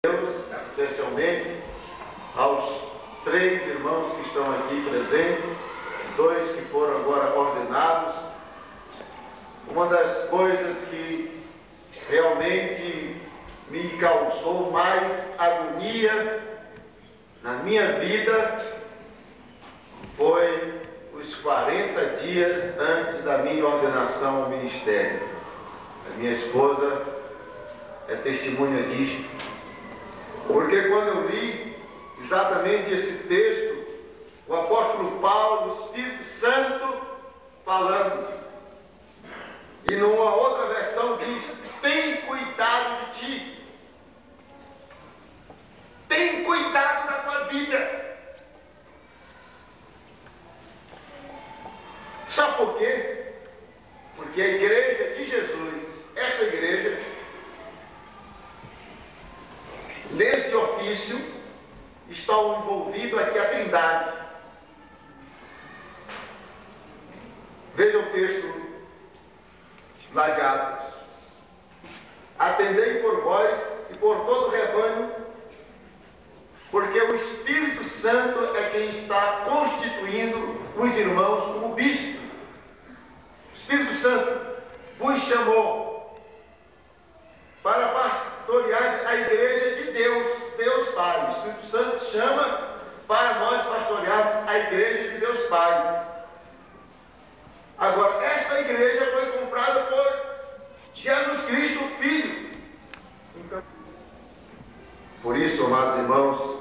Deus, especialmente aos 3 irmãos que estão aqui presentes, 2 que foram agora ordenados. Uma das coisas que realmente me causou mais agonia na minha vida foi os 40 dias antes da minha ordenação ao ministério. A minha esposa é testemunha disto. Porque quando eu li exatamente esse texto, o apóstolo Paulo, o Espírito Santo, falando, e numa outra versão diz: tem cuidado de ti, tem cuidado da tua vida. Sabe por quê? Porque a igreja de Jesus, esta igreja, nesse ofício estão envolvidos aqui a Trindade. Veja o texto lá de Atos: atendei por vós e por todo o rebanho, porque o Espírito Santo é quem está constituindo os irmãos como bispo. O Espírito Santo vos chamou para pastorear a igreja de Deus, Deus Pai. O Espírito Santo chama para nós pastorearmos a igreja de Deus Pai. Agora, esta igreja foi comprada por Jesus Cristo, o Filho. Por isso, amados irmãos,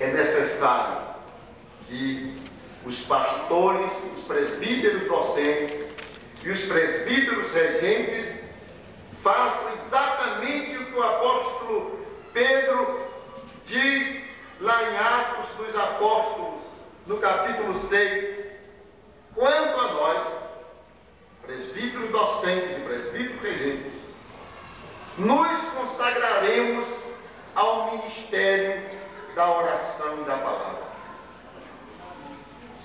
é necessário que os pastores, os presbíteros docentes e os presbíteros regentes façam exatamente o que o apóstolo Pedro diz lá em Atos dos Apóstolos, no capítulo 6. Quanto a nós, presbíteros docentes e presbíteros regentes, nos consagraremos ao ministério da oração e da palavra.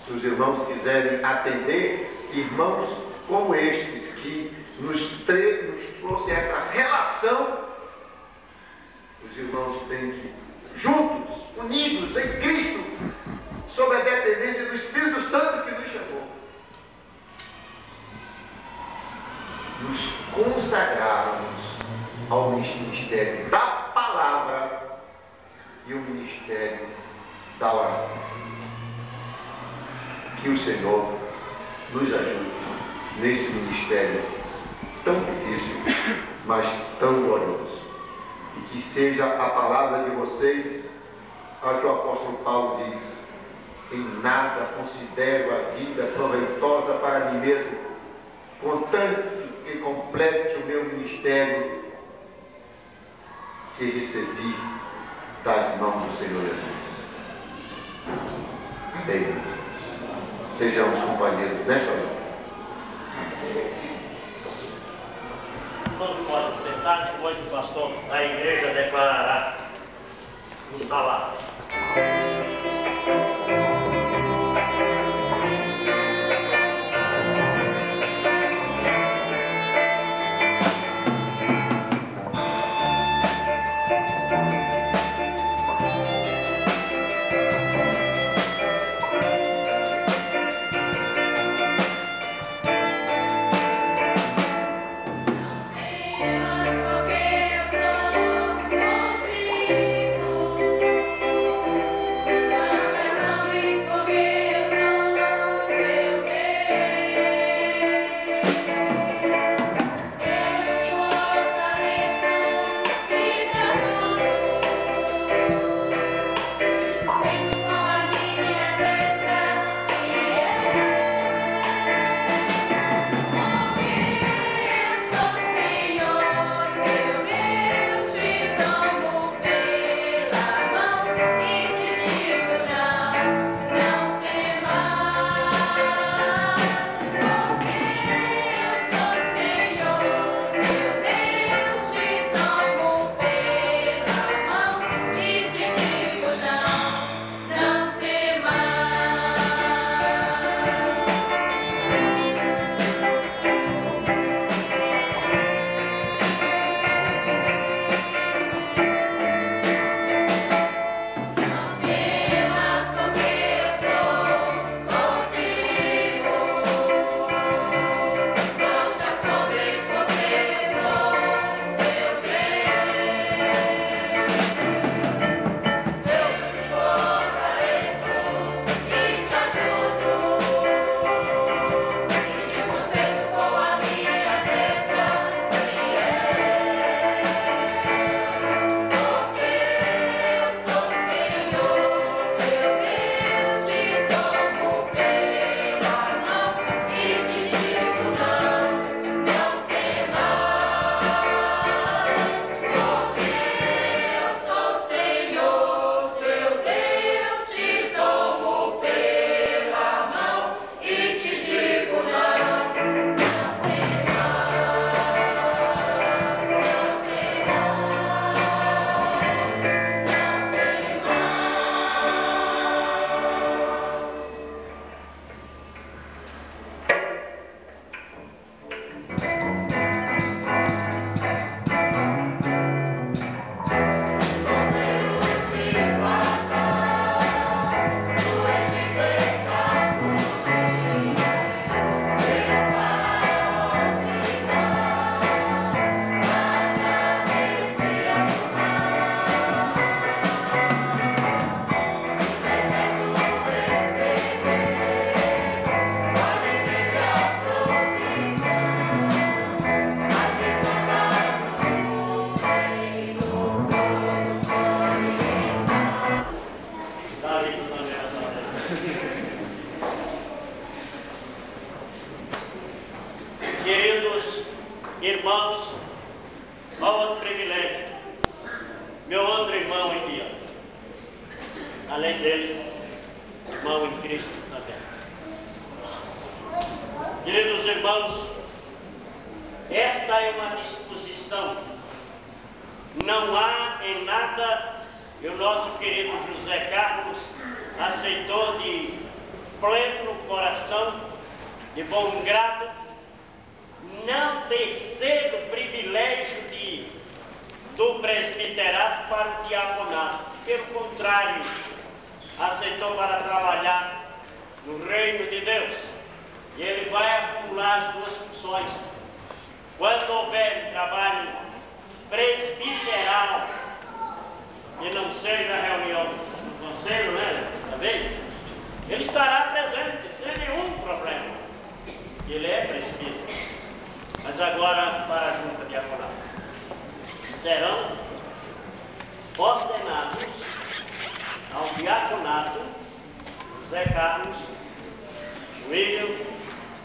Se os irmãos quiserem atender irmãos como estes, que nos trouxe essa relação, os irmãos têm que, juntos, unidos em Cristo, sob a dependência do Espírito Santo que nos chamou, nos consagrarmos ao ministério da palavra e o ministério da oração. Que o Senhor nos ajude nesse ministério tão difícil, mas tão glorioso. E que seja a palavra de vocês, a que o apóstolo Paulo diz: em nada considero a vida proveitosa para mim mesmo, contanto que complete o meu ministério que recebi das mãos do Senhor Jesus. Amém. Sejamos companheiros nesta noite. Todos podem sentar, depois o pastor da igreja declarará os palavras. Porque eu sou contigo. meu outro irmão aqui, ó. Além deles, irmão em Cristo também. Queridos irmãos, esta é uma disposição. Não há em nada, e o nosso querido José Carlos aceitou de pleno coração, de bom grado, não descer o privilégio do presbiterato para o diaconato. Pelo contrário, aceitou para trabalhar no reino de Deus. E ele vai acumular as duas funções. Quando houver um trabalho presbiteral, e não seja reunião do conselho, né, dessa vez, ele estará presente, sem nenhum problema. Ele é presbítero. Mas agora para a junta diaconal. Serão ordenados ao diaconato José Carlos, William e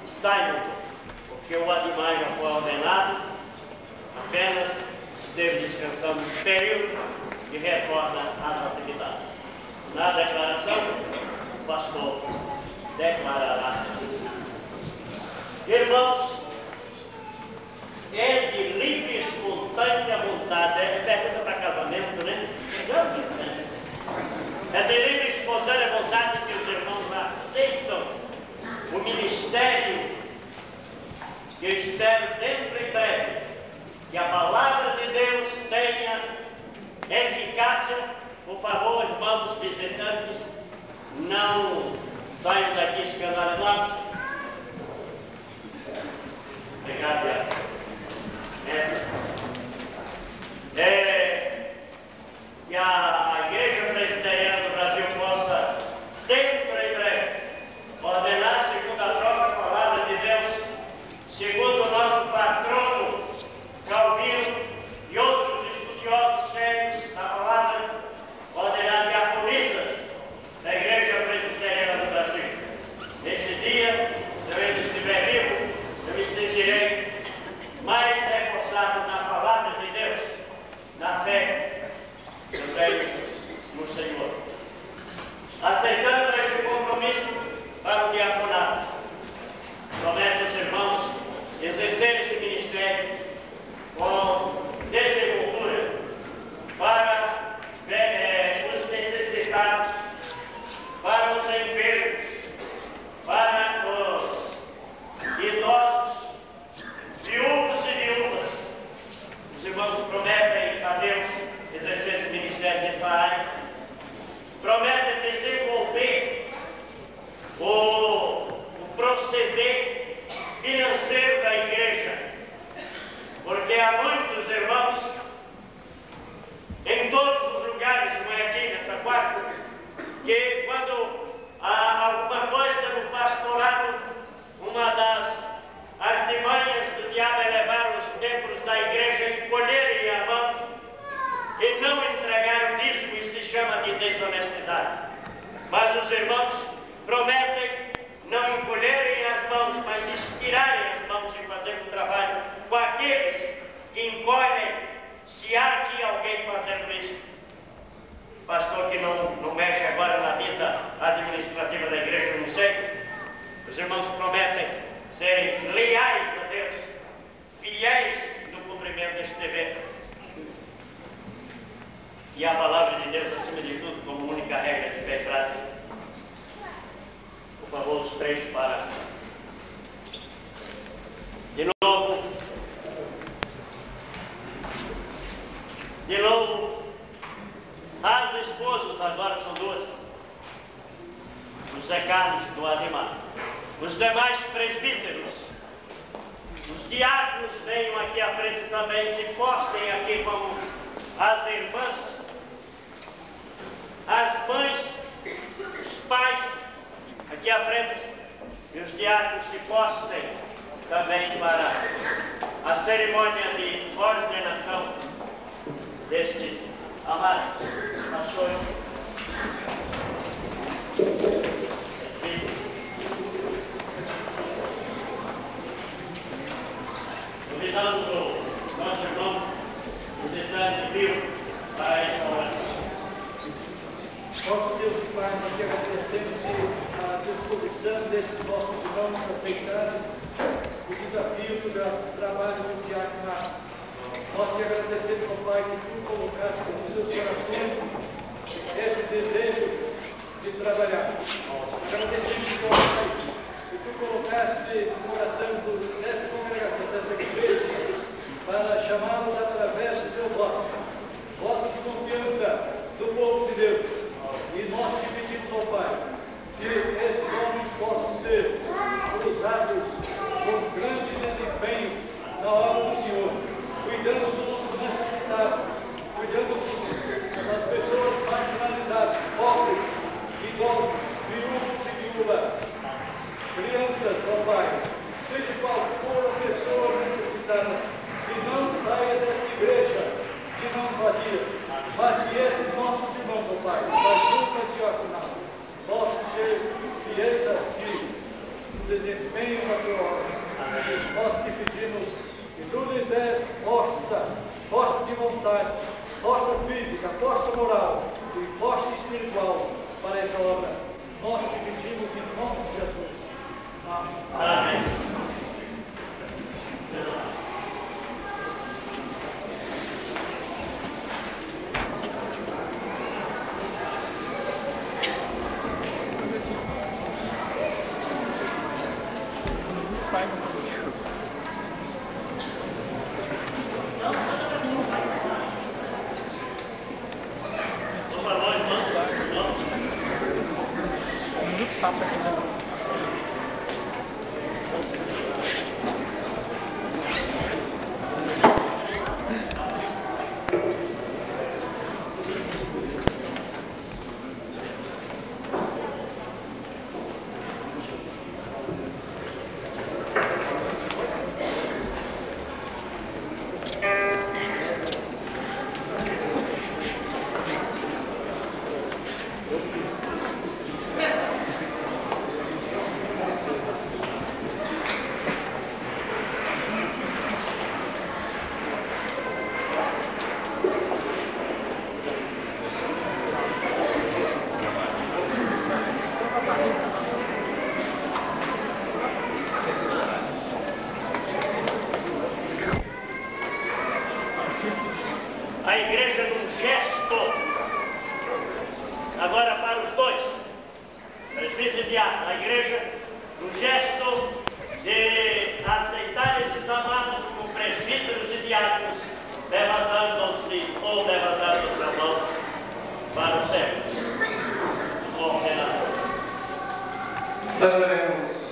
Simon, porque o Ademar já foi ordenado, apenas esteve descansando um período e retorna às atividades. Na declaração, o pastor declarará. Irmãos, é de livre e espontânea vontade, é pergunta para casamento, né? É de livre e espontânea vontade que os irmãos aceitam o ministério, que eu espero dentro em breve, que a palavra de Deus tenha eficácia. Por favor, irmãos visitantes, não saiam daqui escandalizados. Obrigado, e a Igreja Presbiteriana do Brasil possa, dentro em breve, ordenar segundo a própria palavra de Deus, segundo o nosso patrono Calvino e outros estudiosos sérios da palavra, ordenar diaconisas da Igreja Presbiteriana do Brasil. Nesse dia, se eu ainda estiver vivo, eu me sentirei mais reforçado na palavra de Deus, na fé que eu tenho no Senhor. Aceitando este compromisso para o diaconato, prometo aos irmãos exercer esse ministério com desenvoltura para os necessitados, para os enfermos, para os idosos, viúvos e viúvas. Os irmãos prometem a Deus exercer esse ministério nessa área. Prometem desenvolver o proceder financeiro da igreja. Porque há muitos irmãos, em todos os lugares, não é aqui nessa quarta, que quando há alguma coisa no pastorado, uma das artimanhas do diabo é levar os membros da igreja a encolherem a mão e não entregar o dízimo, e se chama de desonestidade. Mas os irmãos prometem não encolherem as mãos, mas estirarem as mãos e fazer um trabalho com aqueles que encolhem, se há aqui alguém fazendo isso. Pastor que não mexe agora na vida administrativa da igreja, não sei. Os irmãos prometem serem leais a Deus, fiéis no cumprimento deste dever. E a palavra de Deus, acima de tudo, como única regra de fé e prática. Por favor, os três para. De novo, as esposas, agora são duas. José Carlos do Ademar. Os demais presbíteros, os diáconos, venham aqui à frente também, se postem aqui como as irmãs, as mães, os pais, aqui à frente, e os diáconos se postem também para a cerimônia de ordenação destes amados. Pastor, convidamos o nosso irmão visitante vivo para esta Nosso Deus e Pai, nós te agradecemos a disposição desses nossos irmãos aceitarem o desafio do trabalho do diaconato. Nós te agradecemos, ó Pai, que tu colocaste nos seus corações esse desejo de trabalhar. Agradecemos, ó Pai, que tu colocaste no coração desta congregação, desta igreja, para chamá-los através do seu voto de confiança do povo de Deus. E nós te pedimos, ó Pai, que esses homens possam ser usados com grande desempenho na obra do Senhor, cuidando dos necessitados, cuidando das pessoas marginalizadas, pobres, idosos, viúvos e viúvas, crianças, ó Pai, seja qual for a pessoa necessitada, que não saia desta igreja de mão vazia, mas que esses nossos irmãos, ó Pai, da junta diaconal, possam ser fiéis a Ti no desempenho da Tua obra. E nós te pedimos que Tu lhes des força de vontade, força física, força moral e força espiritual para essa obra. Nós te pedimos em nome de Jesus. Amém. Amém. A igreja num gesto, agora para os dois, presbítero e diácono, a igreja num gesto de aceitar esses amados como presbíteros e diáconos, levantando-se ou levantando as mãos para o céu. Ordenação. Nós devemos